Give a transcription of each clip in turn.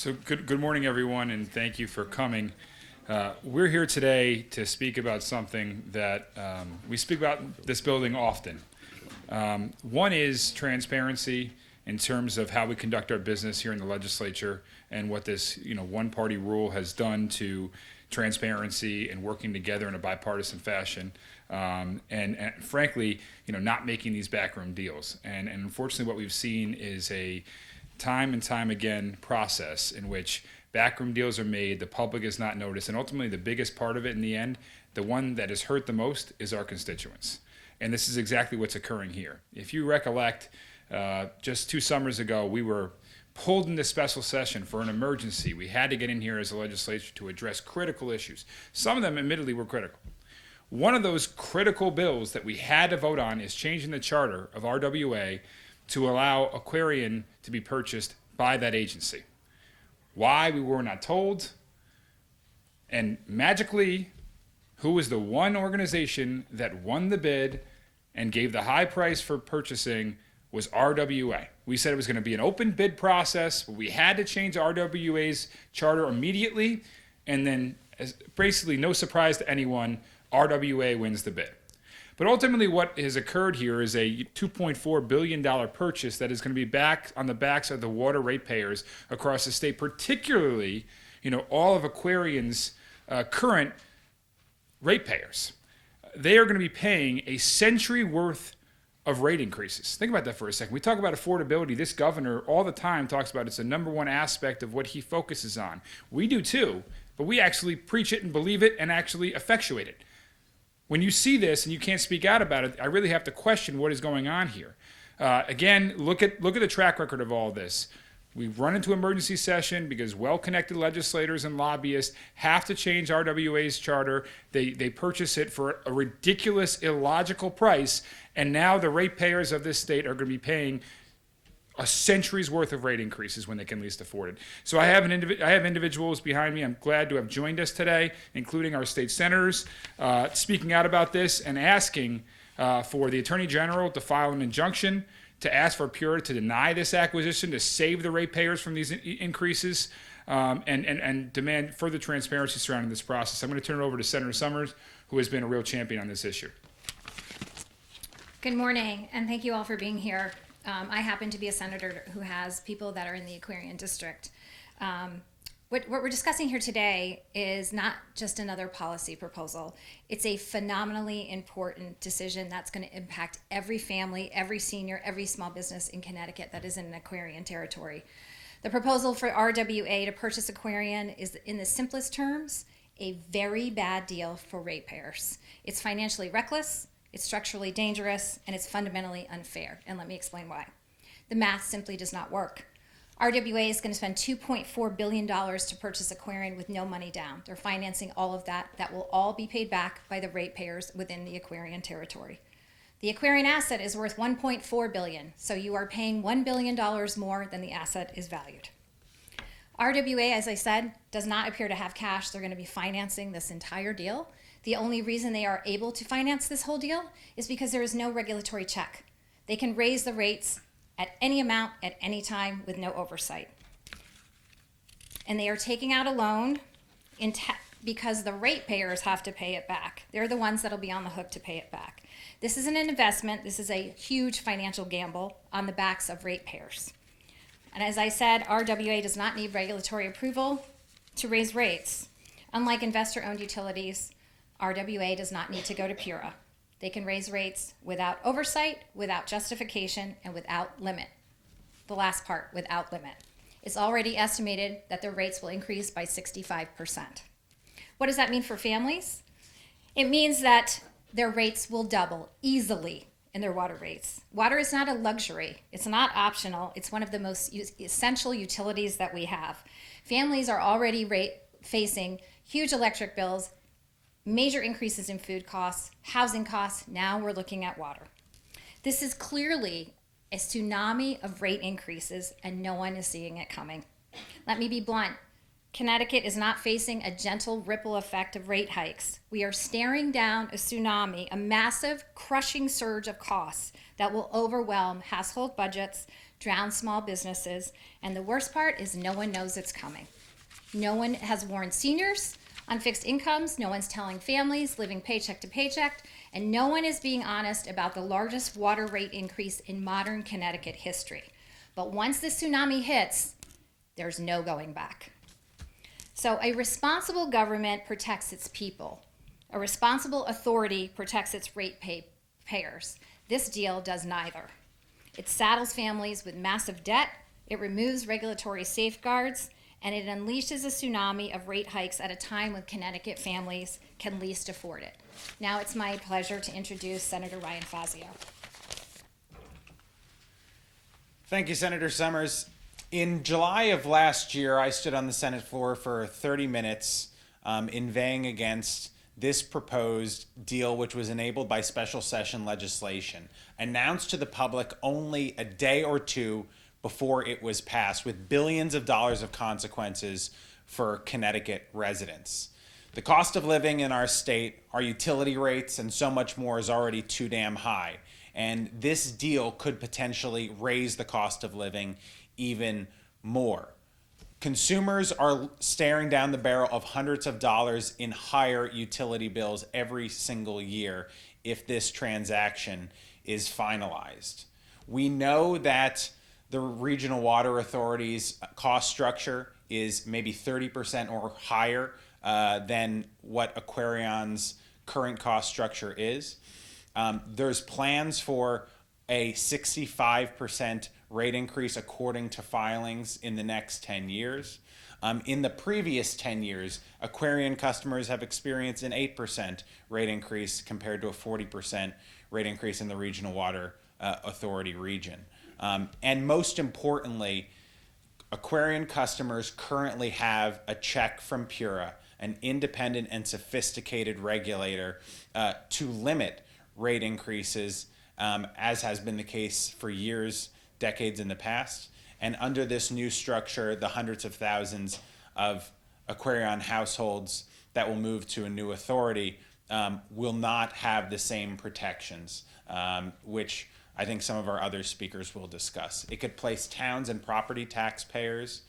So good morning, everyone, and thank you for coming. We're here today to speak about something that we speak about this building often. One is transparency in terms of how we conduct our business here in the legislature and what this one-party rule has done to transparency and working together in a bipartisan fashion. And frankly, not making these backroom deals. And unfortunately, what we've seen is a time and time again process in which backroom deals are made, the public is not noticed, and ultimately the biggest part of it in the end, the one that is hurt the most, is our constituents. And this is exactly what's occurring here. If you recollect, just 2 summers ago, we were pulled into special session for an emergency. We had to get in here as a legislature to address critical issues. Some of them admittedly were critical. One of those critical bills that we had to vote on is changing the charter of RWA to allow Aquarion to be purchased by that agency. Why, we were not told. And magically, who was the one organization that won the bid and gave the high price for purchasing was RWA. We said it was going to be an open bid process, but we had to change RWA's charter immediately, and then, basically no surprise to anyone, RWA wins the bid. But ultimately what has occurred here is a $2.4 billion purchase that is going to be back on the backs of the water ratepayers across the state, particularly, all of Aquarion's current ratepayers. They are going to be paying a century worth of rate increases. Think about that for a second. We talk about affordability. This governor all the time talks about it's the number one aspect of what he focuses on. We do too, but we actually preach it and believe it and actually effectuate it. When you see this and you can't speak out about it, I really have to question what is going on here. Again, look at the track record of all this. We run into emergency session because well-connected legislators and lobbyists have to change RWA's charter. They purchase it for a ridiculous, illogical price, and now the ratepayers of this state are going to be paying a century's worth of rate increases when they can least afford it. So I have individuals behind me I'm glad to have joined us today, including our state senators, speaking out about this and asking for the Attorney General to file an injunction to ask for PURA to deny this acquisition, to save the ratepayers from these increases, and demand further transparency surrounding this process. I'm going to turn it over to Senator Summers, who has been a real champion on this issue. Good morning, and thank you all for being here. I happen to be a senator who has people that are in the Aquarion district. What we're discussing here today is not just another policy proposal. It's a phenomenally important decision that's going to impact every family, every senior, every small business in Connecticut that is in an Aquarion territory. The proposal for RWA to purchase Aquarion is, in the simplest terms, a very bad deal for ratepayers. It's financially reckless, it's structurally dangerous, and it's fundamentally unfair. And let me explain why. The math simply does not work. RWA is going to spend $2.4 billion to purchase Aquarion with no money down. They're financing all of that. That will all be paid back by the ratepayers within the Aquarion territory. The Aquarion asset is worth $1.4 billion, so you are paying $1 billion more than the asset is valued. RWA, as I said, does not appear to have cash. They're going to be financing this entire deal. The only reason they are able to finance this whole deal is because there is no regulatory check. They can raise the rates at any amount at any time with no oversight. And they are taking out a loan because the ratepayers have to pay it back. They're the ones that'll be on the hook to pay it back. This isn't an investment. This is a huge financial gamble on the backs of ratepayers. And as I said, RWA does not need regulatory approval to raise rates. Unlike investor-owned utilities, RWA does not need to go to PURA. They can raise rates without oversight, without justification, and without limit. The last part, without limit. It's already estimated that their rates will increase by 65%. What does that mean for families? It means that their rates will double easily in their water rates. Water is not a luxury. It's not optional. It's one of the most essential utilities that we have. Families are already facing huge electric bills, major increases in food costs, housing costs. Now we're looking at water. This is clearly a tsunami of rate increases, and no one is seeing it coming. Let me be blunt. Connecticut is not facing a gentle ripple effect of rate hikes. We are staring down a tsunami, a massive, crushing surge of costs that will overwhelm household budgets, drown small businesses, and the worst part is no one knows it's coming. No one has warned seniors on fixed incomes, no one's telling families living paycheck to paycheck, and no one is being honest about the largest water rate increase in modern Connecticut history. But once the tsunami hits, there's no going back. So a responsible government protects its people. A responsible authority protects its payers. This deal does neither. It saddles families with massive debt, it removes regulatory safeguards, and it unleashes a tsunami of rate hikes at a time when Connecticut families can least afford it. Now it's my pleasure to introduce Senator Ryan Fazio. Thank you, Senator Summers. In July of last year, I stood on the Senate floor for 30 minutes inveighing against this proposed deal, which was enabled by special session legislation, announced to the public only a day or two before it was passed, with billions of dollars of consequences for Connecticut residents. The cost of living in our state, our utility rates, and so much more is already too damn high. And this deal could potentially raise the cost of living even more. Consumers are staring down the barrel of hundreds of dollars in higher utility bills every single year if this transaction is finalized. We know that the regional water authority's cost structure is maybe 30% or higher than what Aquarion's current cost structure is. There's plans for a 65% rate increase according to filings in the next 10 years. In the previous 10 years, Aquarion customers have experienced an 8% rate increase compared to a 40% rate increase in the regional water authority region. And most importantly, Aquarion customers currently have a check from PURA, an independent and sophisticated regulator, to limit rate increases, as has been the case for years, decades in the past. And under this new structure, the hundreds of thousands of Aquarion households that will move to a new authority will not have the same protections, which I think some of our other speakers will discuss. It could place towns and property taxpayers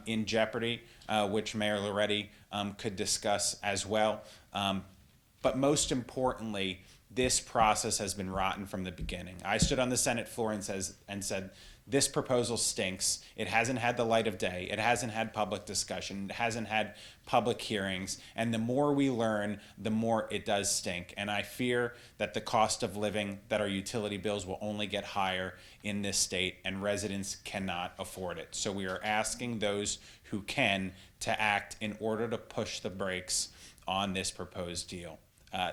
in jeopardy, which Mayor Loretti could discuss as well. But most importantly, this process has been rotten from the beginning. I stood on the Senate floor and said, this proposal stinks. It hasn't had the light of day. It hasn't had public discussion. It hasn't had public hearings. And the more we learn, the more it does stink. And I fear that the cost of living, that our utility bills will only get higher in this state, and residents cannot afford it. So we are asking those who can to act in order to push the brakes on this proposed deal.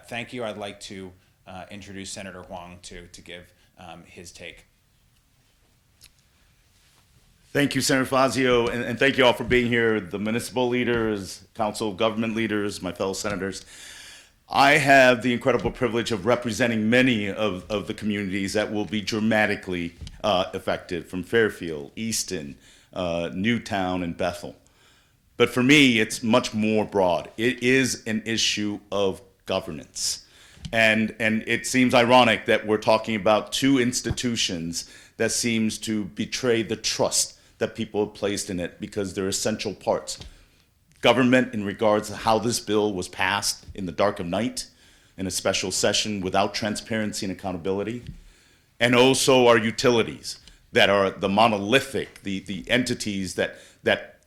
Thank you. I'd like to introduce Senator Huang to give his take. Thank you, Senator Fazio, and thank you all for being here, the municipal leaders, council of government leaders, my fellow senators. I have the incredible privilege of representing many of the communities that will be dramatically affected, from Fairfield, Easton, Newtown, and Bethel. But for me, it's much more broad. It is an issue of governance. And it seems ironic that we're talking about two institutions that seems to betray the trust that people have placed in it, because they're essential parts. Government, in regards to how this bill was passed in the dark of night, in a special session without transparency and accountability, and also our utilities that are the monolithic, the entities that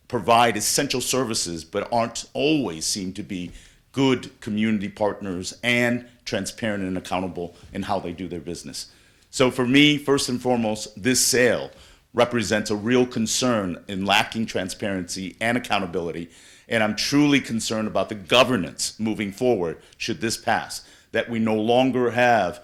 provide essential services but aren't always seem to be good community partners and transparent and accountable in how they do their business. So for me, first and foremost, this sale represents a real concern in lacking transparency and accountability, and I'm truly concerned about the governance moving forward should this pass, that we no longer have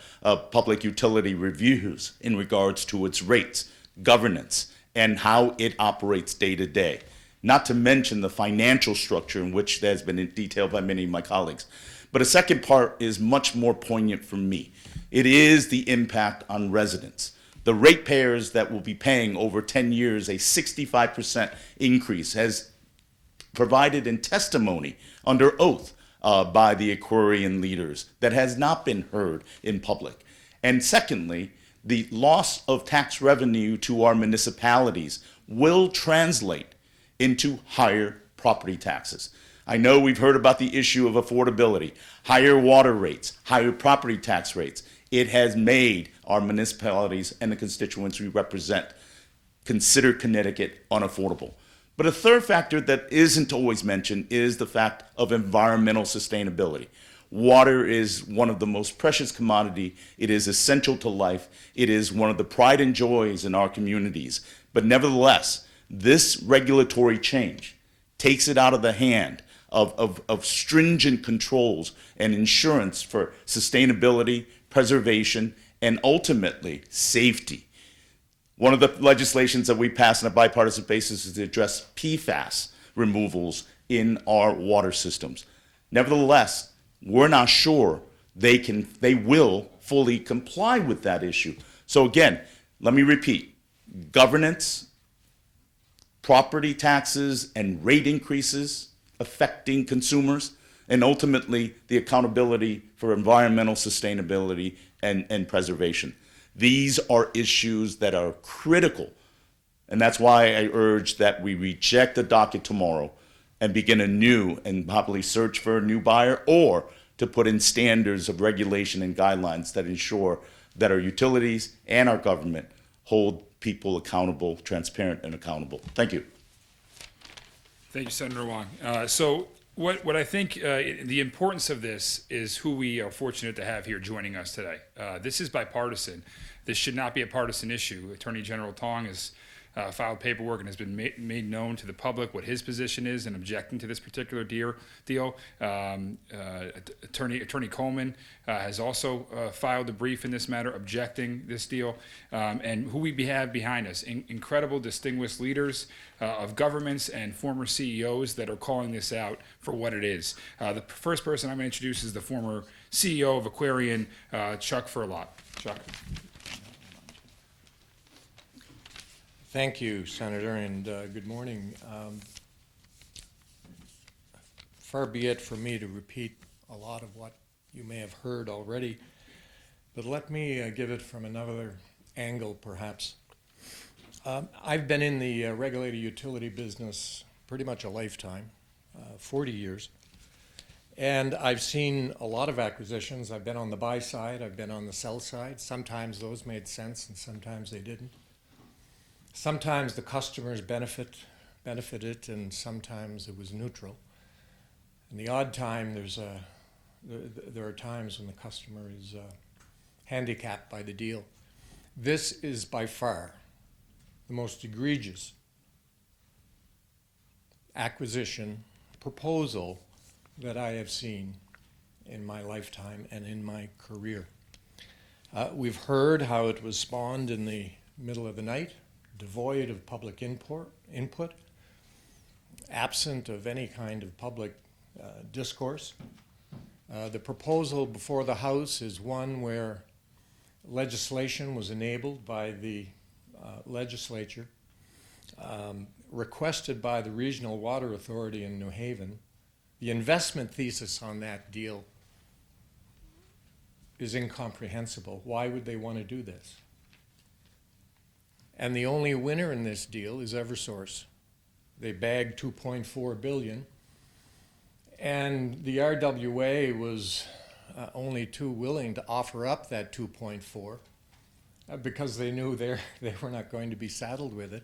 public utility reviews in regards to its rates, governance, and how it operates day to day. Not to mention the financial structure in which that has been detailed by many of my colleagues. But a second part is much more poignant for me. It is the impact on residents. The ratepayers that will be paying over 10 years a 65% increase, has provided in testimony under oath by the Aquarion leaders, that has not been heard in public. And secondly, the loss of tax revenue to our municipalities will translate into higher property taxes. I know we've heard about the issue of affordability, higher water rates, higher property tax rates. It has made our municipalities and the constituents we represent consider Connecticut unaffordable. But a third factor that isn't always mentioned is the fact of environmental sustainability. Water is one of the most precious commodity. It is essential to life. It is one of the pride and joys in our communities. But nevertheless, this regulatory change takes it out of the hand of stringent controls and insurance for sustainability, preservation, and ultimately safety. One of the legislations that we passed on a bipartisan basis is to address PFAS removals in our water systems. Nevertheless, we're not sure they will fully comply with that issue. So again, let me repeat, governance, property taxes, and rate increases affecting consumers, and ultimately the accountability for environmental sustainability and preservation. These are issues that are critical, and that's why I urge that we reject the docket tomorrow and begin anew and probably search for a new buyer, or to put in standards of regulation and guidelines that ensure that our utilities and our government hold people accountable, transparent, and accountable. Thank you. Thank you, Senator Wong. So what I think the importance of this is who we are fortunate to have here joining us today. This is bipartisan. This should not be a partisan issue. Attorney General Tong has filed paperwork and has been made known to the public what his position is in objecting to this particular deal. Attorney Coleman has also filed a brief in this matter objecting this deal. And who we have behind us, incredible distinguished leaders of governments and former CEOs that are calling this out for what it is. The first person I'm going to introduce is the former CEO of Aquarion, Chuck Furlot. Chuck. Thank you, Senator, and good morning. Far be it from me to repeat a lot of what you may have heard already, but let me give it from another angle, perhaps. I've been in the regulated utility business pretty much a lifetime, 40 years, and I've seen a lot of acquisitions. I've been on the buy side, I've been on the sell side. Sometimes those made sense and sometimes they didn't. Sometimes the customers benefited, and sometimes it was neutral. And the odd time, there are times when the customer is handicapped by the deal. This is by far the most egregious acquisition proposal that I have seen in my lifetime and in my career. We've heard how it was spawned in the middle of the night, devoid of public input, absent of any kind of public discourse. The proposal before the House is one where legislation was enabled by the legislature, requested by the Regional Water Authority in New Haven. The investment thesis on that deal is incomprehensible. Why would they want to do this? And the only winner in this deal is Eversource. They bagged $2.4 billion, and the RWA was only too willing to offer up that 2.4 because they knew they were not going to be saddled with it.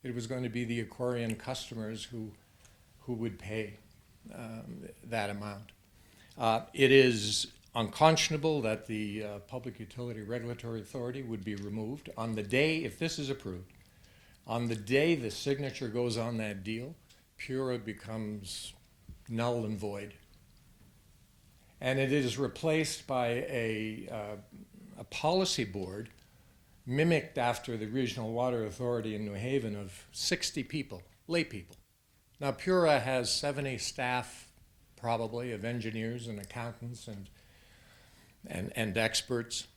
It was going to be the Aquarion customers who would pay that amount. It is unconscionable that the Public Utility Regulatory Authority would be removed on the day, if this is approved, on the day the signature goes on that deal, PURA becomes null and void. And it is replaced by a policy board mimicked after the Regional Water Authority in New Haven of 60 people, lay people. Now PURA has 70 staff probably of engineers and accountants and experts.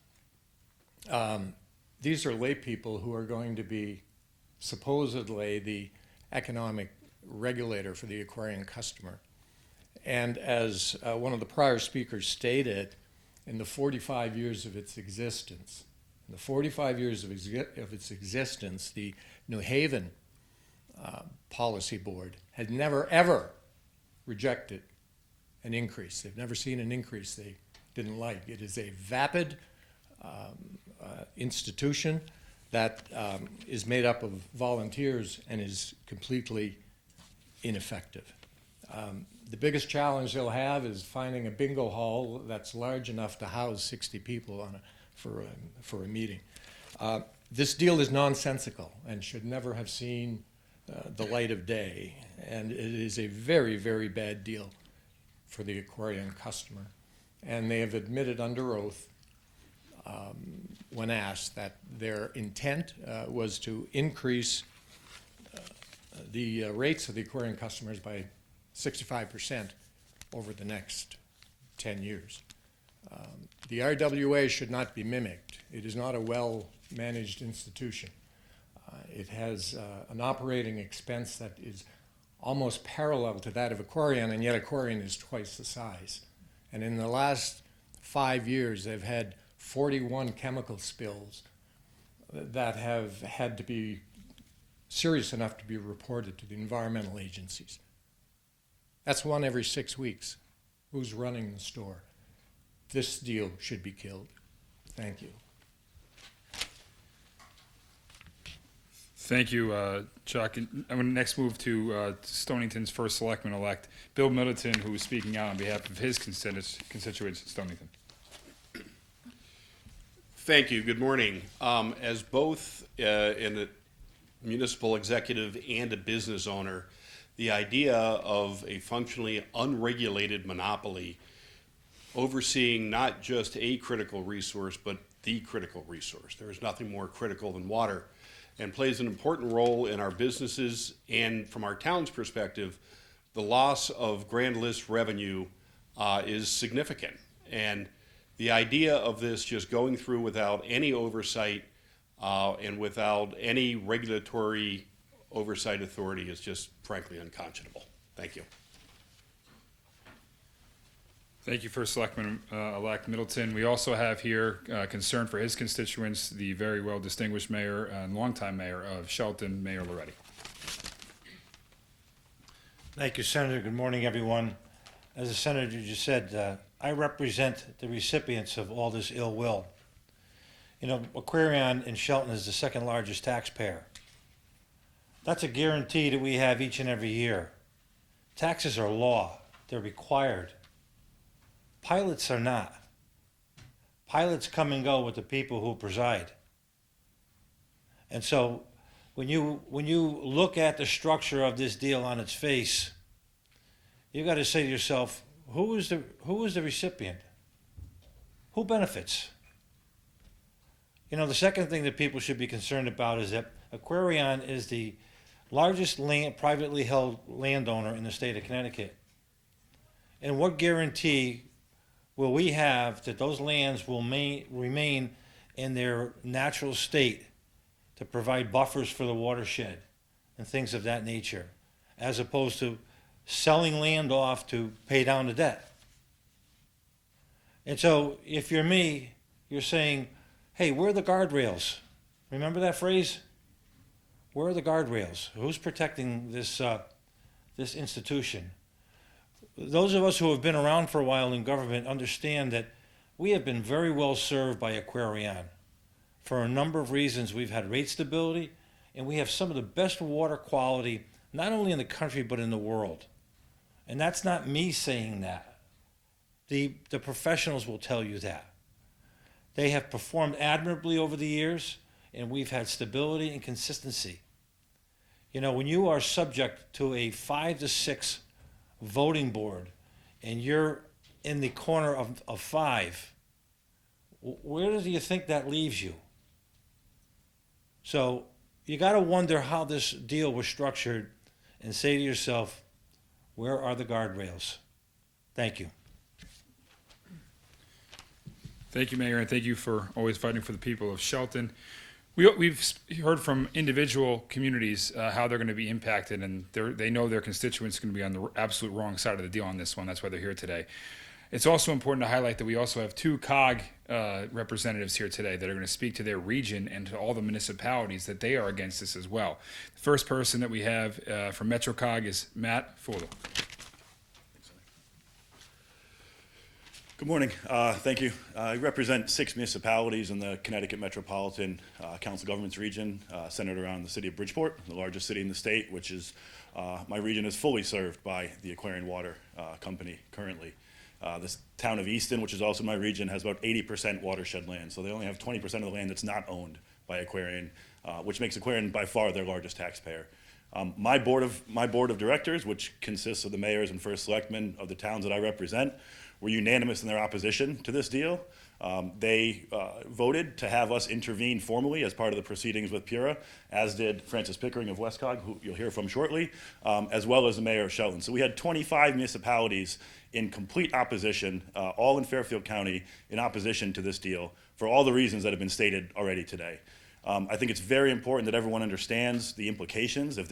These are lay people who are going to be supposedly the economic regulator for the Aquarion customer. And as one of the prior speakers stated, in the 45 years of its existence, In the 45 years of its existence, the New Haven Policy Board had never, ever rejected an increase. They've never seen an increase they didn't like. It is a vapid institution that is made up of volunteers and is completely ineffective. The biggest challenge they'll have is finding a bingo hall that's large enough to house 60 people for a meeting. This deal is nonsensical and should never have seen the light of day, and it is a very, very bad deal for the Aquarion customer. And they have admitted under oath, when asked, that their intent was to increase the rates of the Aquarion customers by 65% over the next 10 years. The RWA should not be mimicked. It is not a well-managed institution. It has an operating expense that is almost parallel to that of Aquarion, and yet Aquarion is twice the size. And in the last 5 years, they've had 41 chemical spills that have had to be serious enough to be reported to the environmental agencies. That's one every 6 weeks. Who's running the store? This deal should be killed. Thank you. Thank you, Chuck. And I'm going to next move to Stonington's first selectman-elect, Bill Middleton, who is speaking out on behalf of his constituents in Stonington. Thank you. Good morning. As both a municipal executive and a business owner, the idea of a functionally unregulated monopoly overseeing not just a critical resource, but the critical resource. There is nothing more critical than water, and plays an important role in our businesses, and from our town's perspective, the loss of grand list revenue is significant. And the idea of this just going through without any oversight and without any regulatory oversight authority is just frankly unconscionable. Thank you. Thank you, First Selectman-elect Middleton. We also have here concern for his constituents, the very well-distinguished mayor and longtime mayor of Shelton, Mayor Loretti. Thank you, Senator. Good morning, everyone. As the Senator just said, I represent the recipients of all this ill will. You know, Aquarion in Shelton is the second largest taxpayer. That's a guarantee that we have each and every year. Taxes are law. They're required. Pilots are not. Pilots come and go with the people who preside. And so when you look at the structure of this deal on its face, you got to say to yourself, who is the recipient? Who benefits? You know, the second thing that people should be concerned about is that Aquarion is the largest privately held landowner in the state of Connecticut. And what guarantee will we have that those lands will remain in their natural state to provide buffers for the watershed and things of that nature, as opposed to selling land off to pay down the debt? And so if you're me, you're saying, hey, where are the guardrails? Remember that phrase? Where are the guardrails? Who's protecting this institution? Those of us who have been around for a while in government understand that we have been very well served by Aquarion. For a number of reasons, we've had rate stability, and we have some of the best water quality, not only in the country, but in the world. And that's not me saying that. The professionals will tell you that. They have performed admirably over the years, and we've had stability and consistency. You know, when you are subject to a 5-6 voting board and you're in the corner of 5, where do you think that leaves you? So you got to wonder how this deal was structured and say to yourself, where are the guardrails? Thank you. Thank you, Mayor, and thank you for always fighting for the people of Shelton. We've heard from individual communities how they're going to be impacted, and they know their constituents are going to be on the absolute wrong side of the deal on this one. That's why they're here today. It's also important to highlight that we also have two COG representatives here today that are going to speak to their region and to all the municipalities that they are against this as well. The first person that we have from Metro COG is Matt Fodel. Good morning. Thank you. I represent 6 municipalities in the Connecticut Metropolitan Council of Governments region, centered around the city of Bridgeport, the largest city in the state, which is, my region is fully served by the Aquarion Water Company currently. This town of Easton, which is also my region, has about 80% watershed land, so they only have 20% of the land that's not owned by Aquarion, which makes Aquarion by far their largest taxpayer. My board of directors, which consists of the mayors and first selectmen of the towns that I represent, were unanimous in their opposition to this deal. They voted to have us intervene formally as part of the proceedings with PURA, as did Francis Pickering of Westcog, who you'll hear from shortly, as well as the mayor of Shelton. So we had 25 municipalities in complete opposition, all in Fairfield County, in opposition to this deal for all the reasons that have been stated already today. I think it's very important that everyone understands the implications if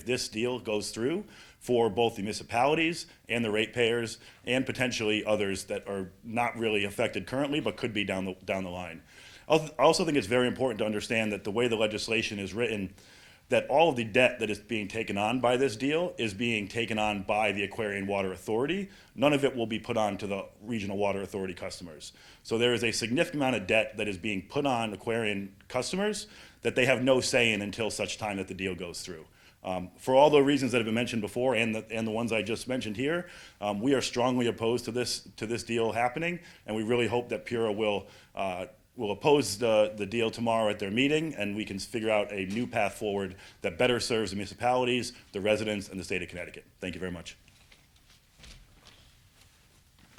this deal goes through for both the municipalities and the ratepayers and potentially others that are not really affected currently but could be down the line. I also think it's very important to understand that the way the legislation is written, that all of the debt that is being taken on by this deal is being taken on by the Aquarion Water Authority. None of it will be put on to the Regional Water Authority customers. So there is a significant amount of debt that is being put on Aquarion customers that they have no say in until such time that the deal goes through. For all the reasons that have been mentioned before and the ones I just mentioned here, we are strongly opposed to this deal happening, and we really hope that PURA will oppose the deal tomorrow at their meeting, and we can figure out a new path forward that better serves the municipalities, the residents, and the state of Connecticut. Thank you very much.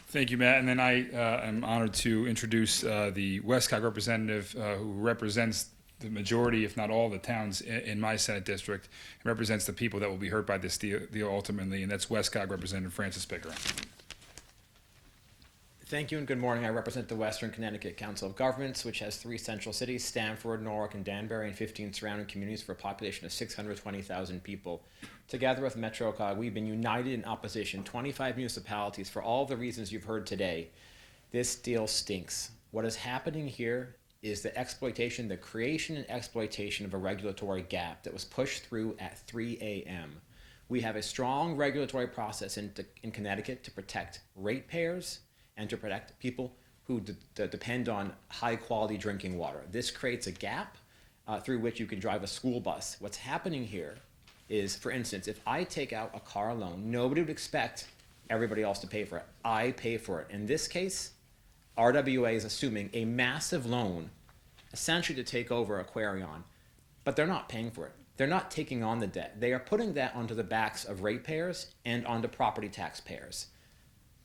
Thank you, Matt. And then I am honored to introduce the Westcog representative who represents the majority, if not all, the towns in my Senate district, and represents the people that will be hurt by this deal ultimately, and that's Westcog Representative Francis Pickering. Thank you and good morning. I represent the Western Connecticut Council of Governments, which has 3 central cities, Stamford, Norwalk, and Danbury, and 15 surrounding communities for a population of 620,000 people. Together with MetroCog, we've been united in opposition, 25 municipalities, for all the reasons you've heard today. This deal stinks. What is happening here is the exploitation, the creation and exploitation of a regulatory gap that was pushed through at 3 a.m. We have a strong regulatory process in Connecticut to protect ratepayers and to protect people who depend on high-quality drinking water. This creates a gap through which you can drive a school bus. What's happening here is, for instance, if I take out a car loan, nobody would expect everybody else to pay for it. I pay for it. In this case, RWA is assuming a massive loan, essentially to take over Aquarion, but they're not paying for it. They're not taking on the debt. They are putting that onto the backs of ratepayers and onto property taxpayers.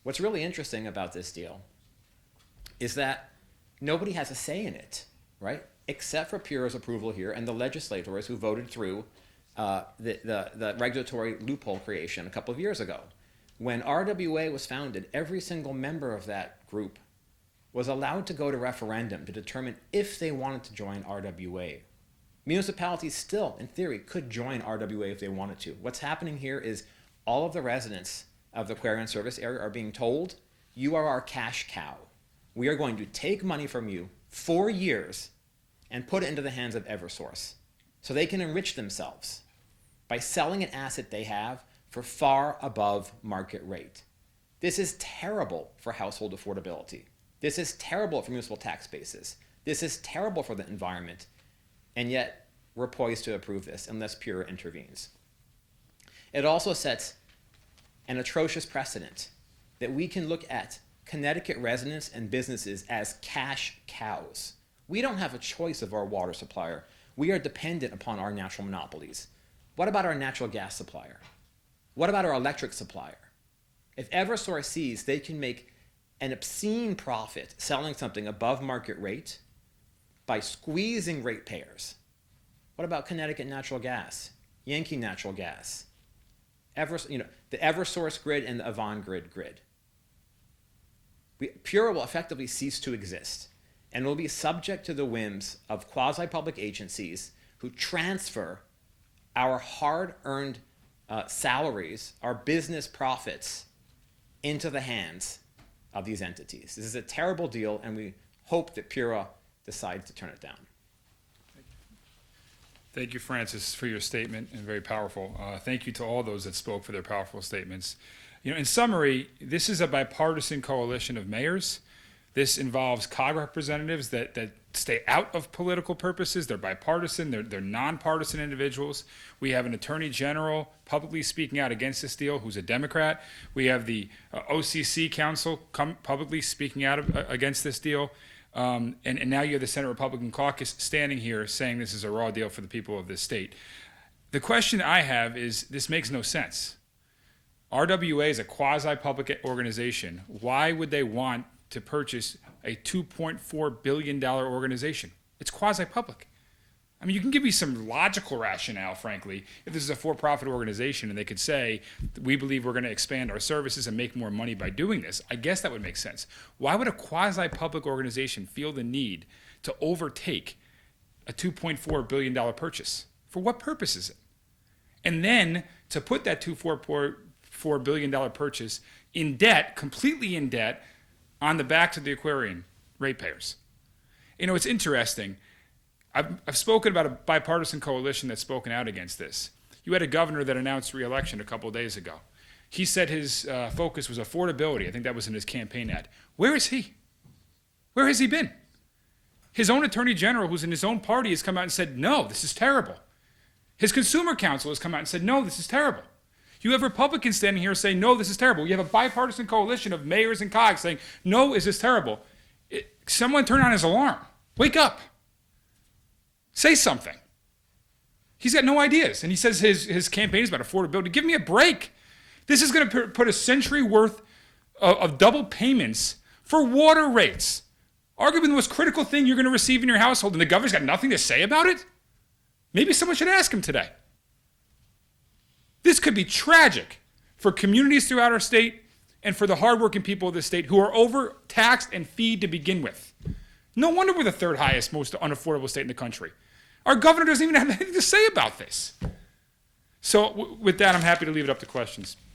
What's really interesting about this deal is that nobody has a say in it, right? Except for PURA's approval here and the legislators who voted through the regulatory loophole creation a couple of years ago. When RWA was founded, every single member of that group was allowed to go to referendum to determine if they wanted to join RWA. Municipalities still, in theory, could join RWA if they wanted to. What's happening here is all of the residents of the Aquarion service area are being told, you are our cash cow. We are going to take money from you 4 years and put it into the hands of Eversource so they can enrich themselves by selling an asset they have for far above market rate. This is terrible for household affordability. This is terrible for municipal tax bases. This is terrible for the environment. And yet, we're poised to approve this unless PURA intervenes. It also sets an atrocious precedent that we can look at Connecticut residents and businesses as cash cows. We don't have a choice of our water supplier. We are dependent upon our natural monopolies. What about our natural gas supplier? What about our electric supplier? If Eversource sees they can make an obscene profit selling something above market rate by squeezing ratepayers, what about Connecticut Natural Gas, Yankee Natural Gas, the Eversource grid and the Avangrid grid? PURA will effectively cease to exist and will be subject to the whims of quasi-public agencies who transfer our hard-earned salaries, our business profits, into the hands of these entities. This is a terrible deal, and we hope that PURA decides to turn it down. Thank you, Francis, for your statement, and very powerful. Thank you to all those that spoke for their powerful statements. In summary, this is a bipartisan coalition of mayors. This involves COG representatives that stay out of political purposes. They're bipartisan. They're nonpartisan individuals. We have an attorney general publicly speaking out against this deal who's a Democrat. We have the OCC council publicly speaking out against this deal. And now you have the Senate Republican caucus standing here saying this is a raw deal for the people of this state. The question I have is, this makes no sense. RWA is a quasi-public organization. Why would they want to purchase a $2.4 billion organization? It's quasi-public. I mean, you can give me some logical rationale, frankly, if this is a for-profit organization and they could say, we believe we're going to expand our services and make more money by doing this. I guess that would make sense. Why would a quasi-public organization feel the need to overtake a $2.4 billion purchase? For what purpose is it? And then to put that $2.4 billion purchase in debt, completely in debt, on the backs of the Aquarion ratepayers. It's interesting. I've spoken about a bipartisan coalition that's spoken out against this. You had a governor that announced re-election a couple of days ago. He said his focus was affordability. I think that was in his campaign ad. Where is he? Where has he been? His own attorney general, who's in his own party, has come out and said, no, this is terrible. His consumer council has come out and said, no, this is terrible. You have Republicans standing here saying, no, this is terrible. You have a bipartisan coalition of mayors and COGs saying, no, this is terrible. Someone turn on his alarm. Wake up. Say something. He's got no ideas. And he says his campaign is about affordability. Give me a break. This is going to put a century worth of double payments for water rates. Arguably the most critical thing you're going to receive in your household, and the governor's got nothing to say about it? Maybe someone should ask him today. This could be tragic for communities throughout our state and for the hardworking people of this state who are overtaxed and feed to begin with. No wonder we're the third highest, most unaffordable state in the country. Our governor doesn't even have anything to say about this. So with that, I'm happy to leave it up to questions.